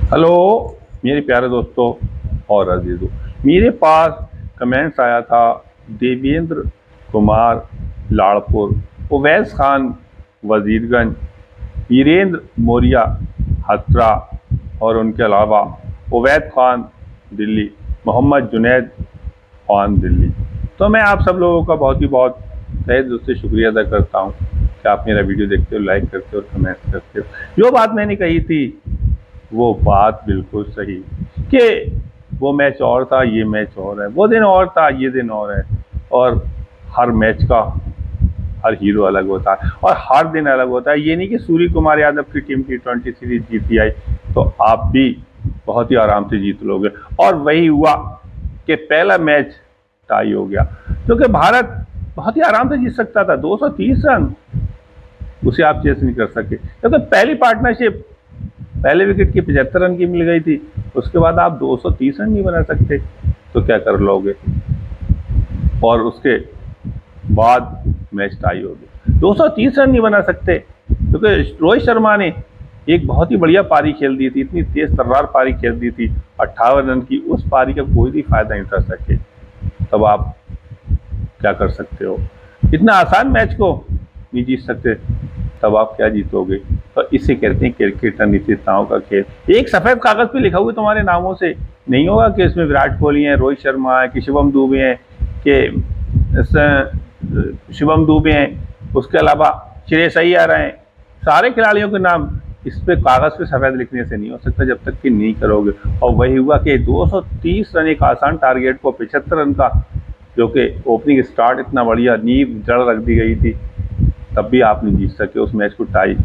Hello मेरे प्यारे दोस्तों और अजीजों, मेरे पास कमेंट्स आया था देवेंद्र कुमार लाड़पुर, उवैस खान वजीरगंज, वीरेंद्र मौर्य हथरा और उनके अलावा उवैद खान दिल्ली, मोहम्मद जुनैद खान दिल्ली। तो मैं आप सब लोगों का बहुत तहे दिल से शुक्रिया अदा करता हूँ कि आप मेरा वीडियो देखते हो, लाइक करते हो और कमेंट्स करते हो। जो बात मैंने कही थी वो बात बिल्कुल सही कि वो मैच और था, ये मैच और है, वो दिन और था, ये दिन और है। और हर मैच का हर हीरो अलग होता है और हर दिन अलग होता है। ये नहीं कि सूर्य कुमार यादव की टीम T20 सीरीज जीती आई तो आप भी बहुत ही आराम से जीत लोगे। और वही हुआ कि पहला मैच टाई हो गया, क्योंकि भारत बहुत ही आराम से जीत सकता था। 230 रन उसे आप चेस नहीं कर सके, क्योंकि पहली पार्टनरशिप पहले विकेट की 75 रन की मिल गई थी। उसके बाद आप 230 रन नहीं बना सकते तो क्या कर लोगे। और उसके बाद मैच टाई हो गया। 230 रन नहीं बना सकते क्योंकि रोहित शर्मा ने एक बहुत ही बढ़िया पारी खेल दी थी, इतनी तेज तर्रार पारी खेल दी थी 58 रन की। उस पारी का कोई भी फायदा नहीं उठा सके। तब आप क्या कर सकते हो, इतना आसान मैच को नहीं जीत सकते, तब आप क्या जीतोगे। तो इसे कहते हैं क्रिकेट अनिश्चितताओं का खेल। एक सफेद कागज पे लिखा हुआ तुम्हारे नामों से नहीं होगा कि इसमें विराट कोहली है, रोहित शर्मा है, कि शिवम दुबे हैं, कि शिवम दुबे हैं, उसके अलावा श्रेयस अय्यर हैं। सारे खिलाड़ियों के नाम इस पे कागज पे सफेद लिखने से नहीं हो सकता जब तक कि नहीं करोगे। और वही हुआ कि 230 रन एक आसान टारगेट को 75 रन का, जो कि ओपनिंग स्टार्ट इतना बढ़िया नींव जड़ रख दी गई थी, तब भी आप नहीं जीत सके। उस मैच को टाई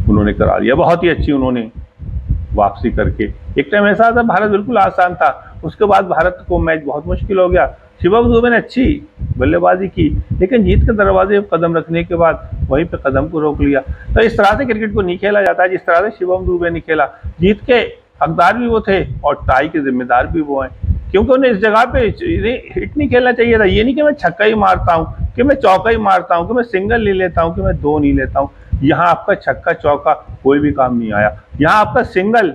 उन्होंने करा दिया, बहुत ही अच्छी उन्होंने वापसी करके। एक टाइम ऐसा था भारत बिल्कुल आसान था, उसके बाद भारत को मैच बहुत मुश्किल हो गया। शिवम दुबे ने अच्छी बल्लेबाजी की, लेकिन जीत के दरवाजे पर कदम रखने के बाद वहीं पे कदम को रोक लिया। तो इस तरह से क्रिकेट को नहीं खेला जाता है जिस तरह से शिवम दुबे ने खेला। जीत के हकदार भी वो थे और टाई के जिम्मेदार भी वो हैं, क्योंकि उन्हें इस जगह पे हिट नहीं खेलना चाहिए था। ये नहीं कि मैं छक्का ही मारता हूँ, कि मैं चौका ही मारता हूँ, कि मैं सिंगल ले लेता हूँ, कि मैं दो नहीं लेता हूँ। यहाँ आपका छक्का चौका कोई भी काम नहीं आया, यहाँ आपका सिंगल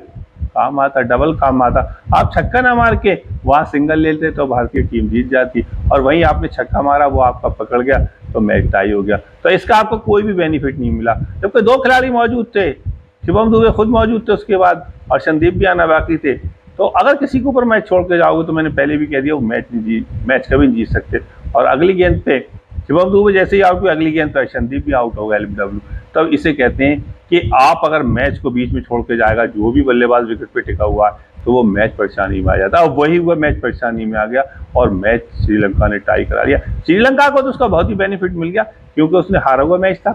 काम आता, डबल काम आता। आप छक्का ना मार के वहां सिंगल लेते तो भारतीय टीम जीत जाती, और वहीं आपने छक्का मारा, वो आपका पकड़ गया तो मैच टाई हो गया। तो इसका आपको कोई भी बेनिफिट नहीं मिला, जबकि दो खिलाड़ी मौजूद थे, शिवम दुबे खुद मौजूद थे उसके बाद, और संदीप भी आना बाकी थे। तो अगर किसी के ऊपर मैच छोड़ के जाओगे तो मैंने पहले भी कह दिया वो मैच कभी नहीं जीत सकते। और अगली गेंद पे शिवम दुबे जैसे ही आउट हुए, अगली गेंद पर संदीप भी आउट हो गया LBW। तब इसे कहते हैं कि आप अगर मैच को बीच में छोड़ के जाएगा, जो भी बल्लेबाज विकेट पे टिका हुआ है, तो वो मैच परेशानी में आ जाता है। और वही हुआ, मैच परेशानी में आ गया और मैच श्रीलंका ने टाई करा दिया। श्रीलंका को तो उसका बहुत ही बेनिफिट मिल गया, क्योंकि उसने हारा हुआ मैच था,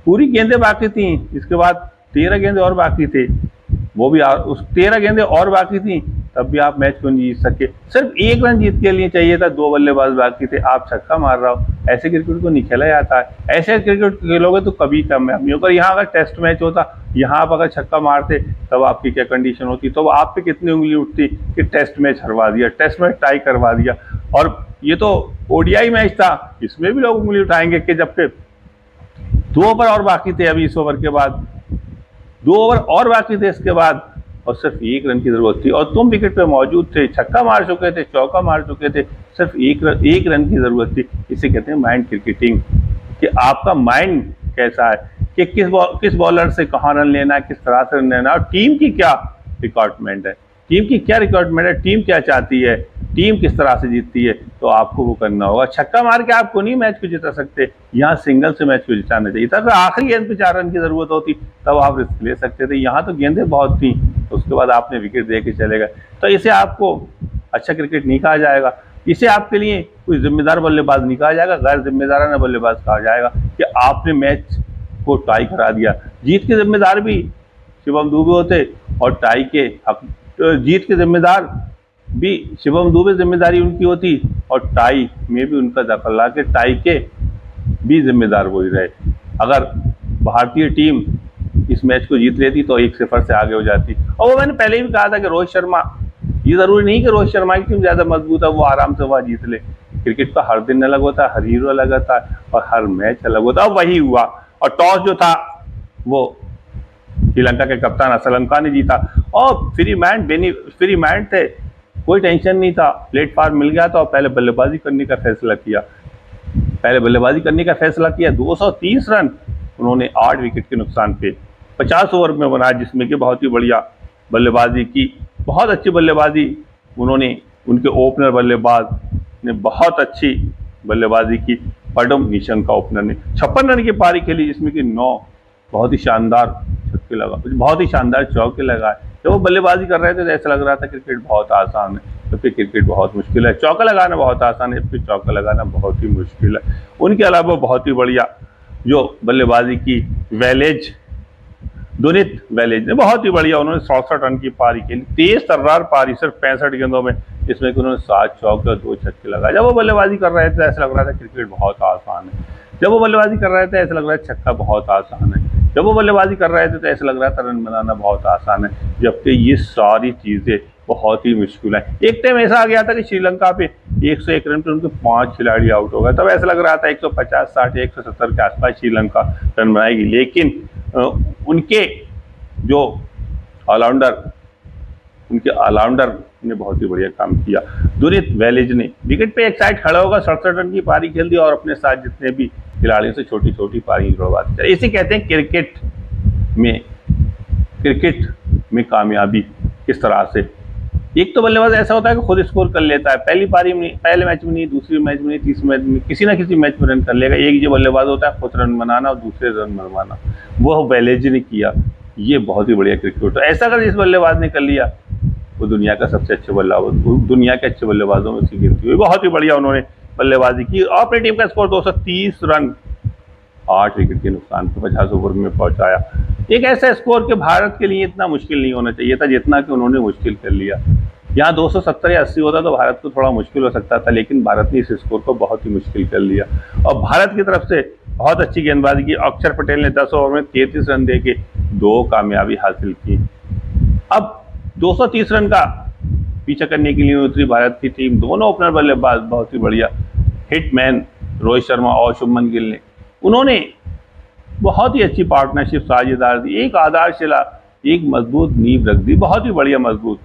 पूरी गेंदें बाकी थी। इसके बाद 13 गेंदें और बाकी थे, वो भी उस 13 गेंदें और बाकी थी, तब भी आप मैच को नहीं जीत सके। सिर्फ 1 रन जीत के लिए चाहिए था, 2 बल्लेबाज बाकी थे, आप छक्का मार रहा हो। ऐसे क्रिकेट को नहीं खेला जाता है। ऐसे क्रिकेट खेलोगे तो कभी कामयाब नहीं होगा। यहाँ अगर टेस्ट मैच होता, यहाँ आप अगर छक्का मारते, तब आपकी क्या कंडीशन होती, तो आप पे कितनी उंगली उठती कि टेस्ट मैच हरवा दिया, टेस्ट मैच टाई करवा दिया। और ये तो ODI मैच था, इसमें भी लोग उंगली उठाएंगे कि जबकि 2 ओवर और बाकी थे, अभी इस ओवर के बाद 2 ओवर और बाकी थे इसके बाद, और सिर्फ 1 रन की जरूरत थी, और तुम विकेट पे मौजूद थे, छक्का मार चुके थे, चौका मार चुके थे, सिर्फ 1 रन की जरूरत थी। इसे कहते हैं माइंड क्रिकेटिंग, कि आपका माइंड कैसा है, कि किस बॉलर से कहाँ रन लेना है, किस तरह से रन लेना है, और टीम की क्या रिक्वायरमेंट है, टीम की क्या रिक्वायरमेंट है, टीम क्या चाहती है, टीम किस तरह से जीतती है, तो आपको वो करना होगा। छक्का मार के आपको नहीं मैच को जिता सकते, यहाँ सिंगल से मैच को जिताना चाहिए था। अगर आखिरी गेंद पे 4 रन की जरूरत होती तब आप रिस्क ले सकते थे। यहाँ तो गेंदें बहुत थी, उसके बाद आपने विकेट दे के चले गए। तो इसे आपको अच्छा क्रिकेट नहीं कहा जाएगा, इसे आपके लिए कोई जिम्मेदार बल्लेबाज नहीं कहा जाएगा, गैर जिम्मेदाराना बल्लेबाज कहा जाएगा कि आपने मैच को टाई करा दिया। जीत के जिम्मेदार भी शिवम दुबे होते, और टाई के जीत के जिम्मेदार भी शिवम दुबे, जिम्मेदारी उनकी होती, और टाई में भी उनका दखल ला के टाई के भी जिम्मेदार वही रहे। अगर भारतीय टीम इस मैच को जीत लेती तो 1-0 से आगे हो जाती। और वो मैंने पहले भी कहा था कि रोहित शर्मा, ये जरूरी नहीं कि रोहित शर्मा की टीम ज्यादा मजबूत है, वो आराम से वह जीत ले। क्रिकेट का हर दिन अलग होता है, हर हीरो अलग होता है, और हर मैच अलग होता है। वही हुआ, और टॉस जो था वो श्रीलंका के कप्तान असलंका ने जीता, और फ्री माइंड थे, कोई टेंशन नहीं था, प्लेटफॉर्म मिल गया था और पहले बल्लेबाजी करने का फैसला किया। 230 रन उन्होंने 8 विकेट के नुकसान पे 50 ओवर में बनाया, जिसमें कि बहुत ही बढ़िया बल्लेबाजी की, बहुत अच्छी बल्लेबाजी उन्होंने, उनके ओपनर बल्लेबाज ने बहुत अच्छी बल्लेबाजी की। पडम निशंक का ओपनर ने 56 रन की पारी खेली, जिसमें कि 9 बहुत ही शानदार छक्के लगा, बहुत ही शानदार चौके लगाए। जब वो बल्लेबाजी कर रहे थे तो ऐसा लग रहा था क्रिकेट बहुत आसान है, जबकि क्रिकेट बहुत मुश्किल है। चौका लगाना बहुत आसान है, जबकि चौका लगाना बहुत ही मुश्किल है। उनके अलावा बहुत ही बढ़िया जो बल्लेबाजी की दुनित वेलेज ने बहुत ही बढ़िया, उन्होंने 67 रन की पारी खेली, तेज तर्रार पारी, सिर्फ 65 गेंदों में, जिसमें कि उन्होंने 7 चौके और 2 छक्के लगाए। जब वो बल्लेबाजी कर रहे थे ऐसा लग रहा था क्रिकेट बहुत आसान है, जब वो बल्लेबाजी कर रहे थे ऐसा लग रहा था छक्का बहुत आसान है, जब वो बल्लेबाजी कर रहे थे तो ऐसा लग रहा था रन बनाना बहुत आसान है, जबकि ये सारी चीज़ें बहुत ही मुश्किल है। एक टाइम ऐसा आ गया था कि श्रीलंका पे 101 रन पे उनके 5 खिलाड़ी आउट हो गए, तब ऐसा लग रहा था 150, 60, 170 के आसपास श्रीलंका रन बनाएगी, लेकिन उनके जो ऑलराउंडर ने बहुत ही बढ़िया काम किया। दुनित वेलेज ने विकेट पे एक साइड खड़ा होगा, 67 रन की पारी खेल दी और अपने साथ जितने भी खिलाड़ियों से छोटी छोटी पारी जुड़वाती है। इसे कहते हैं क्रिकेट में कामयाबी। किस तरह से एक तो बल्लेबाज ऐसा होता है कि खुद स्कोर कर लेता है, पहली पारी में, पहले मैच में नहीं, दूसरी मैच में नहीं, तीसरे मैच में, किसी ना किसी मैच में रन कर लेगा। एक जो बल्लेबाज होता है खुद रन बनाना और दूसरे रन बनवाना, वो वेलेज ने किया। ये बहुत ही बढ़िया क्रिकेट। तो ऐसा अगर जिस बल्लेबाज ने कर लिया वो दुनिया का सबसे अच्छे बल्लेबाज, दुनिया के अच्छे बल्लेबाजों में से गिनती हुई। बहुत ही बढ़िया उन्होंने बल्लेबाजी की और अपनी टीम का स्कोर 230 रन 8 विकेट के नुकसान पर 50 ओवर में पहुंचाया। एक ऐसा स्कोर कि भारत के लिए इतना मुश्किल नहीं होना चाहिए था जितना कि उन्होंने मुश्किल कर लिया। यहाँ 270 या 80 होता तो भारत को थोड़ा मुश्किल हो सकता था, लेकिन भारत ने इस स्कोर को बहुत ही मुश्किल कर लिया। और भारत की तरफ से बहुत अच्छी गेंदबाजी की। अक्षर पटेल ने 10 ओवर में 33 रन देके 2 कामयाबी हासिल की। अब 230 रन का पीछा करने के लिए उतरी भारत की टीम। दोनों ओपनर बल्लेबाज बहुत ही बढ़िया, हिटमैन रोहित शर्मा और शुभमन गिल ने, उन्होंने बहुत ही अच्छी पार्टनरशिप साझेदार दी, एक आधारशिला, एक मजबूत नींव रख दी, बहुत ही बढ़िया मजबूत,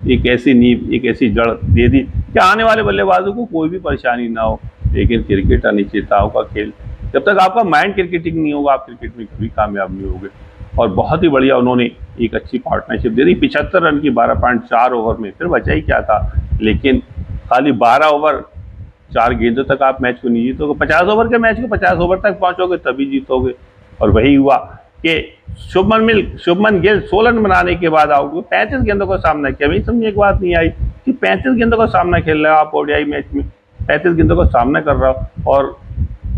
एक ऐसी नींव, एक ऐसी जड़ दे दी कि आने वाले बल्लेबाजों को कोई भी परेशानी ना हो। लेकिन क्रिकेट अनिश्चितताओं का खेल, जब तक आपका माइंड क्रिकेटिंग नहीं होगा आप क्रिकेट में कभी कामयाब नहीं होगे। और बहुत ही बढ़िया उन्होंने एक अच्छी पार्टनरशिप दे दी। 75 रन की 12.4 ओवर में, फिर बचा ही क्या था, लेकिन खाली 12 ओवर 4 गेंदों तक आप मैच को नहीं जीतोगे। 50 ओवर के मैच को 50 ओवर तक पहुंचोगे तभी जीतोगे। और वही हुआ कि शुभमन गिल 16 रन बनाने के बाद आउट हुए, 35 गेंदों का सामना किया। अभी समझे एक बात नहीं आई कि 35 गेंदों का सामना खेल रहे हो आप ओडीआई मैच में, 35 गेंदों का सामना कर रहा हो और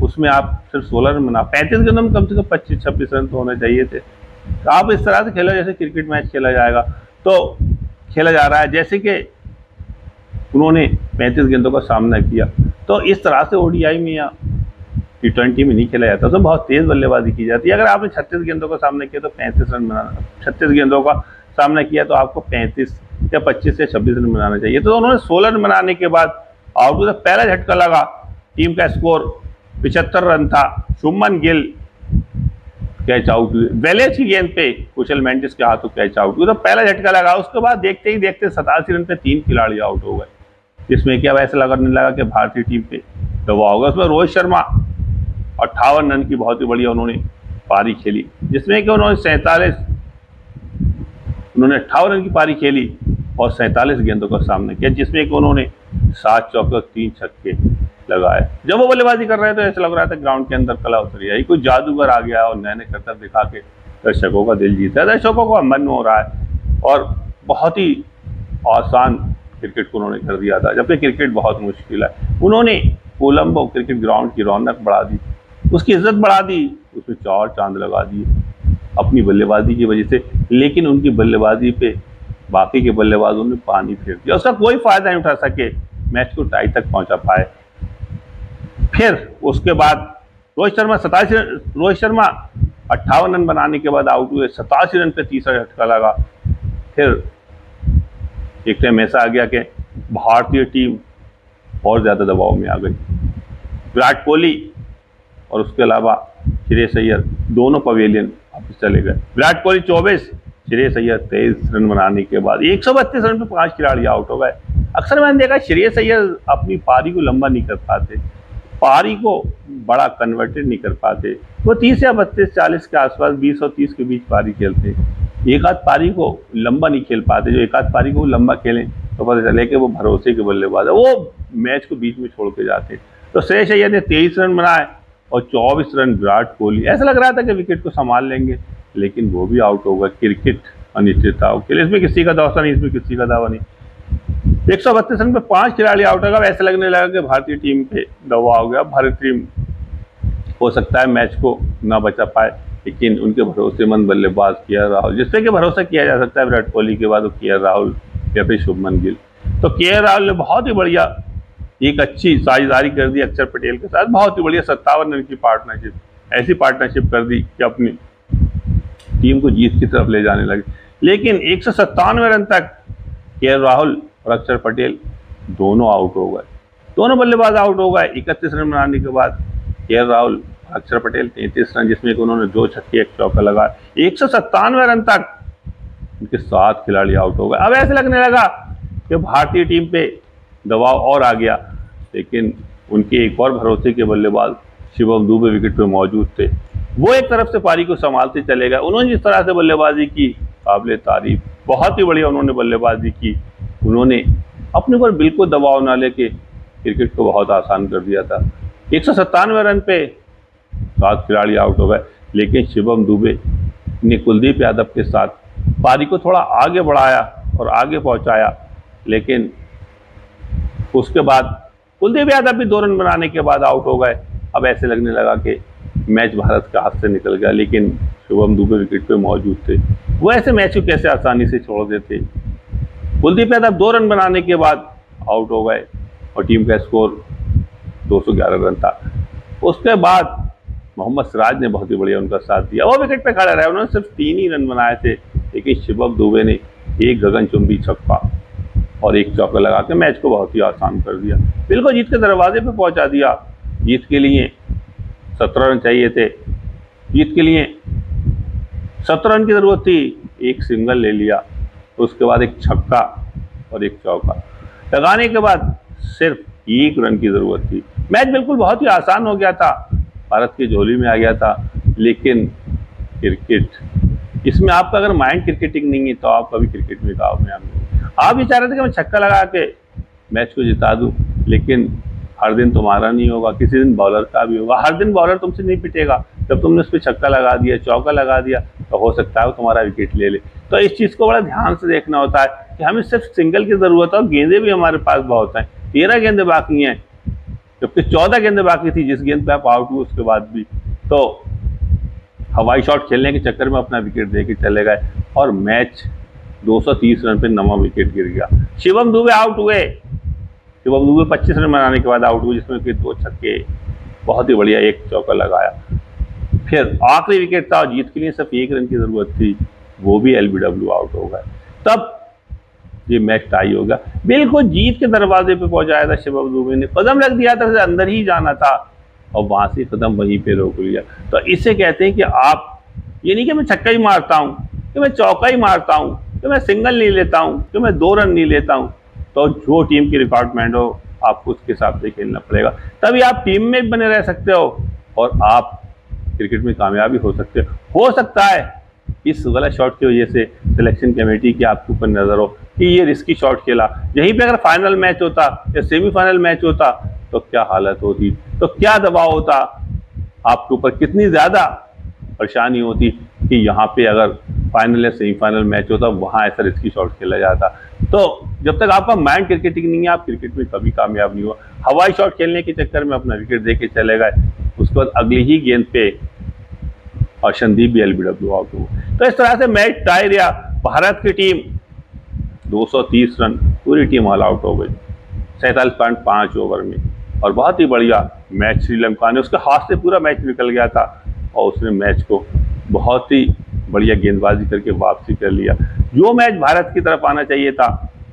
उसमें आप सिर्फ 16 रन बना। 35 गेंदों में कम से कम 25-26 रन तो होने चाहिए थे। तो आप इस तरह से खेलो जैसे क्रिकेट मैच खेला जाएगा, तो खेला जा रहा है जैसे कि उन्होंने 35 गेंदों का सामना किया। तो इस तरह से ओडीआई में या T20 में नहीं खेला जाता, तो बहुत तेज बल्लेबाजी की जाती है। अगर आपने 36 गेंदों का सामना किया तो 35 रन बनाना, 36 गेंदों का सामना किया तो आपको 35 या 25 या 26 रन बनाना चाहिए। तो उन्होंने 16 रन बनाने के बाद आउट हुए, पहला झटका लगा, टीम का स्कोर 75 रन था। शुभमन गिल कैच आउट हुए, वेलेज की गेंद पे कुशल मेंडिस के हाथों कैच आउट हुए, तो पहला झटका लगा। उसके बाद देखते ही देखते 87 रन पे 3 खिलाड़ी आउट हो गए, जिसमें कि अब ऐसा लगने लगा कि भारतीय टीम पे दबाव होगा। उसमें रोहित शर्मा 58 रन की बहुत ही बढ़िया उन्होंने पारी खेली, जिसमें कि उन्होंने 58 रन की पारी खेली और 47 गेंदों का सामना किया, जिसमें कि उन्होंने 7 चौके और 3 छक्के लगाए। जब वो बल्लेबाजी कर रहे थे ऐसा लग रहा था ग्राउंड के अंदर कला उतरी आई, कोई जादूगर आ गया और नए करतब दिखा के दर्शकों का दिल जीता है, दर्शकों का मन हो रहा है। और बहुत ही आसान क्रिकेट को उन्होंने कर दिया था, जबकि क्रिकेट बहुत मुश्किल है। उन्होंने कोलंबो क्रिकेट ग्राउंड की रौनक बढ़ा दी, उसकी इज्जत बढ़ा दी, उसमें 4 चांद लगा दिए अपनी बल्लेबाजी की वजह से। लेकिन उनकी बल्लेबाजी पे बाकी के बल्लेबाजों ने पानी फेर दिया, उसका कोई फायदा नहीं उठा सके, मैच को टाई तक पहुंचा पाए। फिर उसके बाद रोहित शर्मा 58 रन बनाने के बाद आउट हुए, 87 रन पे तीसरा झटका लगा। फिर एक टाइम ऐसा आ गया कि भारतीय टीम और ज्यादा दबाव में आ गई। विराट कोहली और उसके अलावा श्रेयस अय्यर दोनों पवेलियन वापस चले गए। विराट कोहली 24, श्रेयस अय्यर 23 रन बनाने के बाद 132 रन पे 5 खिलाड़ी आउट हो गए। अक्सर मैंने देखा श्रेयस अय्यर अपनी पारी को लंबा नहीं कर पाते, पारी को बड़ा कन्वर्टेड नहीं कर पाते। वो 30 या 32-40 के आसपास 20 और 30 के बीच पारी खेलते, एक आध पारी को लंबा नहीं खेल पाते। जो एक आध पारी को लंबा खेलें तो पता चले कि वो भरोसे के बल्लेबाज है, वो मैच को बीच में छोड़ के जाते। तो श्रेयस अय्यर ने 23 रन बनाए और 24 रन विराट कोहली। ऐसा लग रहा था कि विकेट को संभाल लेंगे, लेकिन वो भी आउट हो गए। क्रिकेट अनिश्चितताओं के लिए, इसमें किसी का दावा नहीं, इसमें किसी का दावा नहीं। 132 रन पे 5 खिलाड़ी आउट हो गए। ऐसे लगने लगा कि भारतीय टीम पे दबाव हो गया, भारतीय टीम हो सकता है मैच को ना बचा पाए। लेकिन उनके भरोसेमंद बल्लेबाज केएल राहुल, जिसपे कि भरोसा किया जा सकता है विराट कोहली के बाद, वो केएल राहुल या फिर शुभमन गिल। तो केएल राहुल ने बहुत ही बढ़िया एक अच्छी साझेदारी कर दी अक्षर पटेल के साथ, बहुत ही बढ़िया 57 रन की पार्टनरशिप, ऐसी पार्टनरशिप कर दी कि अपनी टीम को जीत की तरफ ले जाने लगे। लेकिन 197 रन तक केएल राहुल और अक्षर पटेल दोनों आउट हो गए, दोनों बल्लेबाज आउट हो गए। 31 रन बनाने के बाद केएल राहुल, अक्षर पटेल 33 रन, जिसमें उन्होंने 2 छक्के 1 चौका लगाया। 197 रन तक उनके 7 खिलाड़ी आउट हो गए। अब ऐसे लगने लगा कि भारतीय टीम पे दबाव और आ गया, लेकिन उनके एक और भरोसे के बल्लेबाज शिवम दुबे विकेट पे मौजूद थे। वो एक तरफ से पारी को संभालते चले गए। उन्होंने जिस तरह से बल्लेबाजी की, काबिले तारीफ, बहुत ही बढ़िया उन्होंने बल्लेबाजी की। उन्होंने अपने ऊपर बिल्कुल दबाव ना लेके क्रिकेट को बहुत आसान कर दिया था। 197 रन पे 7 खिलाड़ी आउट हो गए, लेकिन शिवम दुबे ने कुलदीप यादव के साथ पारी को थोड़ा आगे बढ़ाया और आगे पहुंचाया। लेकिन उसके बाद कुलदीप यादव भी 2 रन बनाने के बाद आउट हो गए। अब ऐसे लगने लगा कि मैच भारत के हाथ से निकल गया, लेकिन शिवम दुबे विकेट पे मौजूद थे। वो ऐसे मैच को कैसे आसानी से छोड़ देते। कुलदीप यादव 2 रन बनाने के बाद आउट हो गए और टीम का स्कोर 211 रन था। उसके बाद मोहम्मद सिराज ने बहुत ही बढ़िया उनका साथ दिया, वो विकेट पे खड़ा रहा। उन्होंने सिर्फ 3 ही रन बनाए थे, लेकिन शिवम दुबे ने एक गगनचुंबी छक्का और 1 चौका लगा के मैच को बहुत ही आसान कर दिया, बिल्कुल जीत के दरवाजे पे पहुंचा दिया। जीत के लिए 17 रन चाहिए थे, जीत के लिए 17 रन की जरूरत थी, एक सिंगल ले लिया। उसके बाद 1 छक्का और 1 चौका लगाने के बाद सिर्फ 1 रन की जरूरत थी। मैच बिल्कुल बहुत ही आसान हो गया था, भारत की झोली में आ गया था। लेकिन क्रिकेट, इसमें आपका अगर माइंड क्रिकेटिंग नहीं है तो आप कभी क्रिकेट में कामयाब नहीं। आप भी चाह रहे थे कि मैं छक्का लगा के मैच को जिता दूं, लेकिन हर दिन तुम्हारा नहीं होगा, किसी दिन बॉलर का भी होगा। हर दिन बॉलर तुमसे नहीं पिटेगा। जब तुमने उस पर छक्का लगा दिया, चौका लगा दिया, तो हो सकता है वो तुम्हारा विकेट ले ले। तो इस चीज़ को बड़ा ध्यान से देखना होता है कि हमें सिर्फ सिंगल की ज़रूरत है और गेंदें भी हमारे पास बहुत हैं। 13 गेंदें बाकी हैं, जबकि 14 गेंदें बाकी थी। जिस गेंद पे आप आउट हुए उसके बाद भी तो हवाई शॉट खेलने के चक्कर में अपना विकेट दे के चले गए और मैच 230 रन पे 9वां विकेट गिर गया। शिवम दुबे आउट हुए। शिवम दुबे 25 रन बनाने के बाद आउट हुए, जिसमें कि 2 छक्के, बहुत ही बढ़िया 1 चौका लगाया। फिर आखिरी विकेट था और जीत के लिए सिर्फ 1 रन की जरूरत थी, वो भी एलबीडब्ल्यू आउट हो गए। तब ये मैच टाई हो गया। बिल्कुल जीत के दरवाजे पे पहुंचाया था शिवम दुबे ने, कदम रख दिया था, अंदर ही जाना था और वहां से कदम वहीं पे रोक लिया। तो इससे कहते हैं कि आप, ये नहीं कि मैं छक्का ही मारता हूँ, कि मैं चौका ही मारता हूँ, कि मैं सिंगल नहीं लेता हूँ, कि मैं 2 रन नहीं लेता हूँ। तो जो टीम की रिक्वायरमेंट हो आपको उसके हिसाब से खेलना पड़ेगा, तभी आप टीम में भी बने रह सकते हो और आप क्रिकेट में कामयाबी हो सकते हो सकता है इस गलत शॉट की वजह से सिलेक्शन कमेटी की आपके ऊपर नजर हो कि ये रिस्की शॉट खेला। यहीं पे अगर फाइनल मैच होता या सेमीफाइनल मैच होता तो क्या हालत होती, तो क्या दबाव होता आपके ऊपर, कितनी ज्यादा परेशानी होती कि यहाँ पे अगर फाइनल या सेमीफाइनल मैच होता वहाँ ऐसा रिस्की शॉट खेला जाता। तो जब तक आपका माइंड क्रिकेटिंग नहीं है आप क्रिकेट में कभी कामयाब नहीं हुआ। हवाई शॉट खेलने के चक्कर में अपना विकेट दे के चले गए, उसके बाद अगली ही गेंद पे अर्शनदीप भी एलबीडब्ल्यू आउट हुआ। तो इस तरह से मैच टाई रहा। भारत की टीम 230 रन, पूरी टीम ऑल आउट हो गई 47.5 ओवर में और बहुत ही बढ़िया मैच श्रीलंका ने, उसके हाथ से पूरा मैच निकल गया था और उसने मैच को बहुत ही बढ़िया गेंदबाजी करके वापसी कर लिया। जो मैच भारत की तरफ आना चाहिए था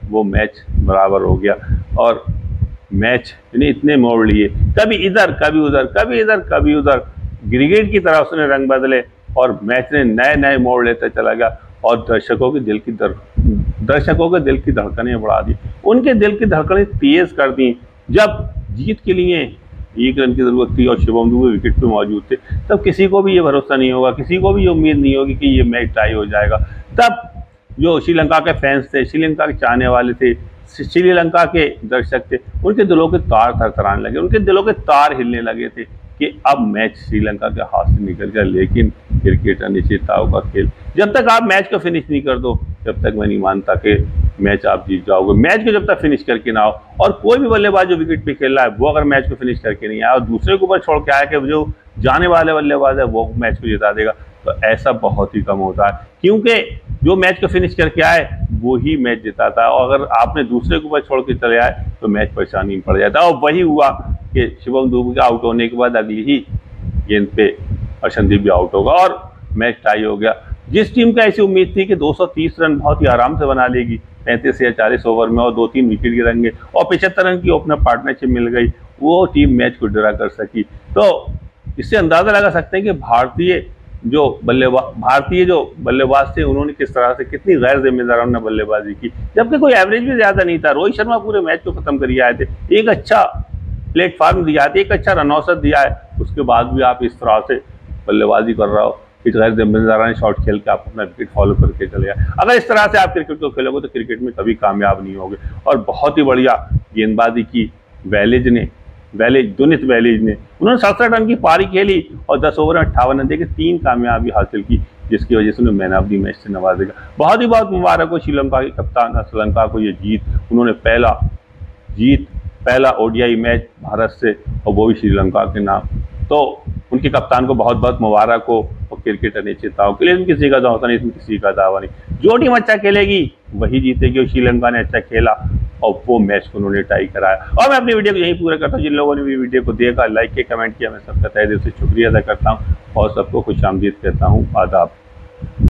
वो मैच बराबर हो गया और मैच ने इतने मोड़ लिए, कभी इधर कभी उधर, कभी इधर कभी उधर, क्रिकेट की तरह उसने रंग बदले और मैच ने नए नए मोड़ लेते चला गया और दर्शकों के दिल की धड़कनें बढ़ा दी, उनके दिल की धड़कनें तेज कर दी। जब जीत के लिए 1 रन की जरूरत थी और शिवम दुबे विकेट पे मौजूद थे, तब किसी को भी ये भरोसा नहीं होगा, किसी को भी ये उम्मीद नहीं होगी कि ये मैच टाई हो जाएगा। तब जो श्रीलंका के फैंस थे, श्रीलंका के चाहने वाले थे, श्रीलंका के दर्शक थे, उनके दिलों के तार थरथराने लगे, उनके दिलों के तार हिलने लगे थे कि अब मैच श्रीलंका के हाथ से निकल गया। लेकिन क्रिकेट अनिश्चितताओं का खेल, जब तक आप मैच को फिनिश नहीं कर दो, जब तक मैं नहीं मानता कि मैच आप जीत जाओगे। मैच को जब तक फिनिश करके ना हो, और कोई भी बल्लेबाज जो विकेट पे खेल रहा है वो अगर मैच को फिनिश करके नहीं आया और दूसरे के ऊपर छोड़ के आया कि जो जाने वाले बल्लेबाज है वो मैच को जिता देगा, तो ऐसा बहुत ही कम होता है। क्योंकि जो मैच को फिनिश करके आए वो ही मैच जिताता है, और अगर आपने दूसरे के ऊपर छोड़ के चले आए तो मैच परेशानी में पड़ जाता है। और वही हुआ कि शिवम दुबे के आउट होने के बाद अगली ही गेंद पे अर्शनदीप भी आउट होगा और मैच टाई हो गया। जिस टीम को ऐसी उम्मीद थी कि 230 रन बहुत ही आराम से बना लेगी 35 या 40 ओवर में और 2-3 विकेट गिरेंगे और 75 रन की ओपनर पार्टनरशिप मिल गई, वो टीम मैच को ड्रा कर सकी। तो इससे अंदाजा लगा सकते हैं कि भारतीय जो बल्लेबाज थे उन्होंने किस तरह से, कितनी गैर जिम्मेदाराना बल्लेबाजी की, जबकि कोई एवरेज भी ज्यादा नहीं था। रोहित शर्मा पूरे मैच को खत्म कर आए थे, एक अच्छा प्लेटफॉर्म दिया है, एक अच्छा रन औसत दिया है, उसके बाद भी आप इस तरह से बल्लेबाजी कर रहा हो, इस गैर जिम्मेदाराना शॉट खेल के आप अपना विकेट फॉलो करके चले आए। अगर इस तरह से आप क्रिकेट को खेलोगे तो क्रिकेट में कभी कामयाब नहीं होगे। और बहुत ही बढ़िया गेंदबाजी की दुनित वेलिज ने, उन्होंने 67 रन की पारी खेली और 10 ओवर में 58 रन देके 3 कामयाबी हासिल की, जिसकी वजह से उन्हें मैन ऑफ द मैच से नवाजेगा। बहुत मुबारक हो श्रीलंका के कप्तान श्रीलंका को ये जीत, उन्होंने पहला ओडीआई मैच भारत से, और वो भी श्रीलंका के नाम। तो उनके कप्तान को बहुत बहुत मुबारक हो। और क्रिकेट अनिश्चितताओं के लिए किसी का दावा नहीं, इसमें किसी का दावा नहीं। जो टीम अच्छा खेलेगी वही जीतेगी, और श्रीलंका ने अच्छा खेला और वो मैच को उन्होंने टाई कराया। और मैं अपनी वीडियो को यहीं पूरा करता हूँ। जिन लोगों ने भी वीडियो को देखा, लाइक किया, कमेंट किया, मैं सबका तहे दिल से शुक्रिया अदा करता हूँ और सबको खुश आमदीद कहता हूँ। आदाब।